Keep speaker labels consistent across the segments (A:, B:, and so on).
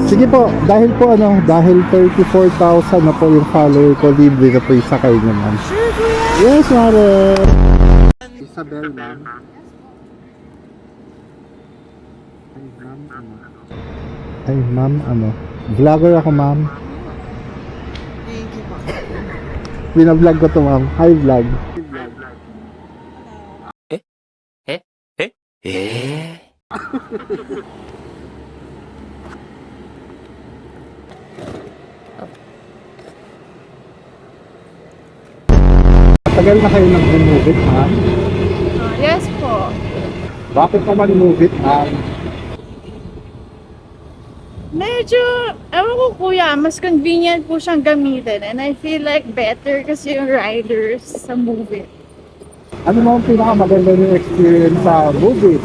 A: Sige po, dahil 34,000 na po yung follower ko, libre na po yung sakay niyo, ma'am.
B: Sure, kuya.
A: Yes, mare. Isabel, ma'am. Ay, ma'am, ano? Vlogger ako, ma'am.
B: Thank you po.
A: Binablog ko to, ma'am. Hi, vlog. Tagal na kayo nag-move it, ma'am?
B: Yes po.
A: Bakit ka mag-move it, ma'am?
B: Medyo, ewan ko kuya, mas convenient po siyang gamitin and I feel like better kasi yung riders sa movie.
A: Ano mo ang pinakamaganda yung experience sa movie?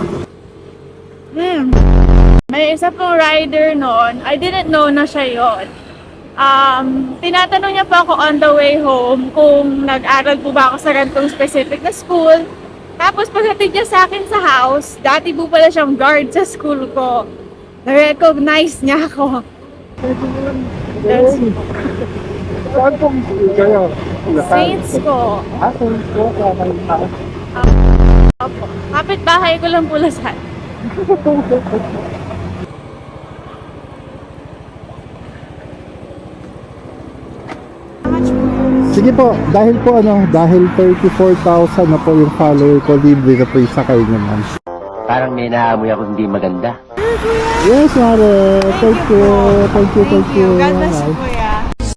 B: May isa pong rider noon, I didn't know na siya yon. Tinatanong niya pa ako on the way home kung nag-aral po ba ako sa ganitong specific na school. Tapos pagdating niya sa akin sa house, dati po pala siyang guard sa school ko. Na-recognize niya ako. Yes.
A: Saan pong school kayo?
B: Saints ko.
A: Saints ko.
B: Opo. Kapit-bahay ko lang Pulasan.
A: Sige po, dahil 34,000 na po yung follower ko, libre na po yung sakay niyo, ma'am.
C: Parang may naamoy ako hindi maganda.
A: Yes, mare. Thank you.
B: God bless you, kuya.